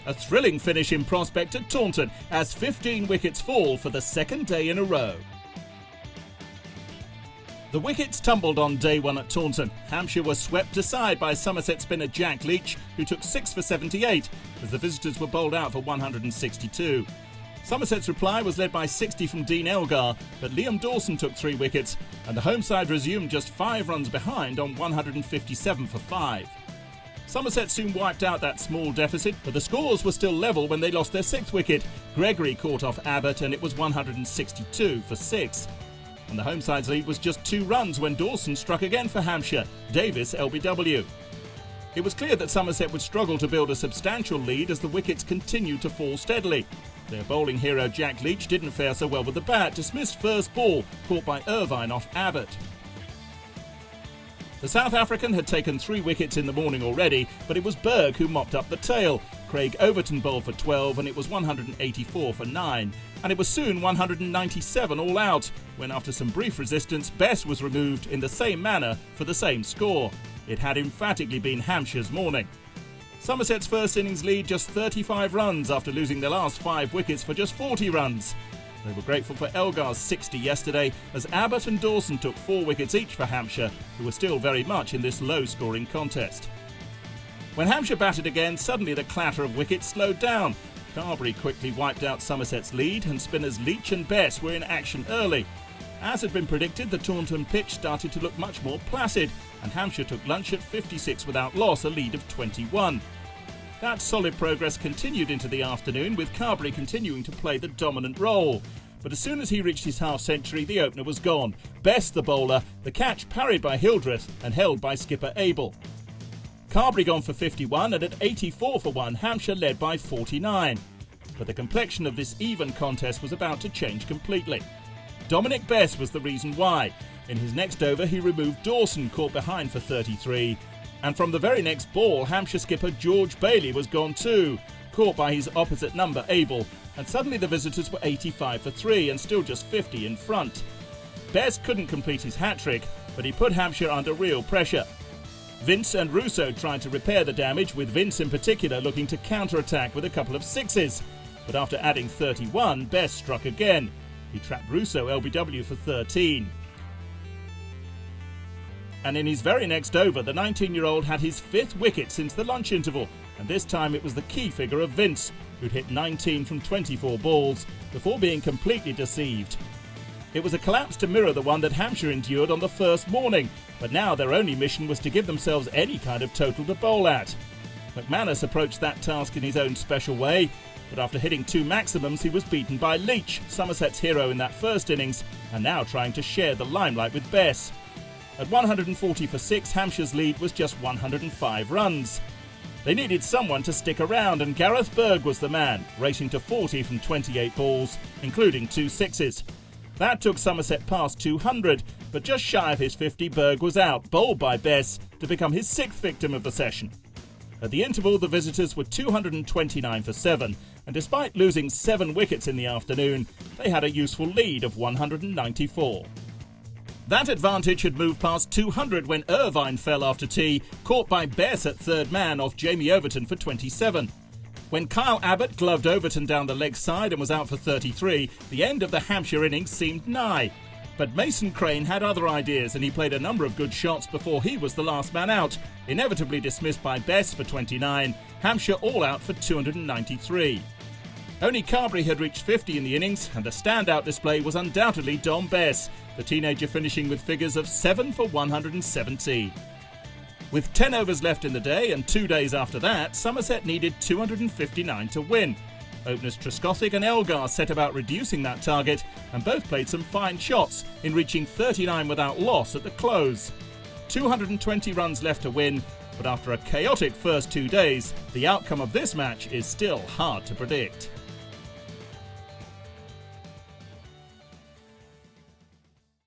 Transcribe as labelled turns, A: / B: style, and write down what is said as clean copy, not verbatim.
A: A thrilling finish in prospect at Taunton as 15 wickets fall for the second day in a row. The wickets tumbled on day one at Taunton. Hampshire was swept aside by Somerset spinner Jack Leach, who took 6 for 78, as the visitors were bowled out for 162. Somerset's reply was led by 60 from Dean Elgar, but Liam Dawson took 3 wickets, and the home side resumed just 5 runs behind on 157 for 5. Somerset soon wiped out that small deficit, but the scores were still level when they lost their 6th wicket. Gregory caught off Abbott, and it was 162 for 6. And the home side's lead was just 2 runs when Dawson struck again for Hampshire, Davis LBW. It was clear that Somerset would struggle to build a substantial lead as the wickets continued to fall steadily. Their bowling hero Jack Leach didn't fare so well with the bat, dismissed first ball, caught by Irvine off Abbott. The South African had taken 3 wickets in the morning already, but it was Berg who mopped up the tail. Craig Overton bowled for 12 and it was 184 for 9. And it was soon 197 all out, when after some brief resistance, Bess was removed in the same manner for the same score. It had emphatically been Hampshire's morning. Somerset's first innings lead just 35 runs after losing their last 5 wickets for just 40 runs. They were grateful for Elgar's 60 yesterday, as Abbott and Dawson took 4 wickets each for Hampshire, who were still very much in this low-scoring contest. When Hampshire batted again, suddenly the clatter of wickets slowed down. Carberry quickly wiped out Somerset's lead, and spinners Leach and Bess were in action early. As had been predicted, the Taunton pitch started to look much more placid, and Hampshire took lunch at 56 without loss, a lead of 21. That solid progress continued into the afternoon, with Carberry continuing to play the dominant role. But as soon as he reached his half-century, the opener was gone. Bess, the bowler, the catch parried by Hildreth and held by skipper Abel. Carberry gone for 51, and at 84 for 1, Hampshire led by 49. But the complexion of this even contest was about to change completely. Dominic Bess was the reason why. In his next over, he removed Dawson, caught behind for 33. And from the very next ball, Hampshire skipper George Bailey was gone too, caught by his opposite number Abel, and suddenly the visitors were 85 for 3 and still just 50 in front. Bess couldn't complete his hat-trick, but he put Hampshire under real pressure. Vince and Russo tried to repair the damage, with Vince in particular looking to counter-attack with a couple of 6s. But after adding 31, Bess struck again. He trapped Russo LBW for 13. And in his very next over, the 19-year-old had his 5th wicket since the lunch interval, and this time it was the key figure of Vince, who'd hit 19 from 24 balls before being completely deceived. It was a collapse to mirror the one that Hampshire endured on the first morning, but now their only mission was to give themselves any kind of total to bowl at. McManus approached that task in his own special way, but after hitting 2 maximums, he was beaten by Leach, Somerset's hero in that first innings, and now trying to share the limelight with Bess. At 140 for 6, Hampshire's lead was just 105 runs. They needed someone to stick around, and Gareth Berg was the man, racing to 40 from 28 balls, including 2 6s. That took Somerset past 200, but just shy of his 50, Berg was out, bowled by Bess, to become his 6th victim of the session. At the interval, the visitors were 229 for 7, and despite losing 7 wickets in the afternoon, they had a useful lead of 194. That advantage had moved past 200 when Irvine fell after tea, caught by Bess at third man off Jamie Overton for 27. When Kyle Abbott gloved Overton down the leg side and was out for 33, the end of the Hampshire innings seemed nigh. But Mason Crane had other ideas, and he played a number of good shots before he was the last man out, inevitably dismissed by Bess for 29, Hampshire all out for 293. Only Carberry had reached 50 in the innings, and the standout display was undoubtedly Dom Bess, the teenager finishing with figures of 7 for 117. With 10 overs left in the day and 2 days after that, Somerset needed 259 to win. Openers Trescothick and Elgar set about reducing that target, and both played some fine shots in reaching 39 without loss at the close. 220 runs left to win, but after a chaotic first 2 days, the outcome of this match is still hard to predict.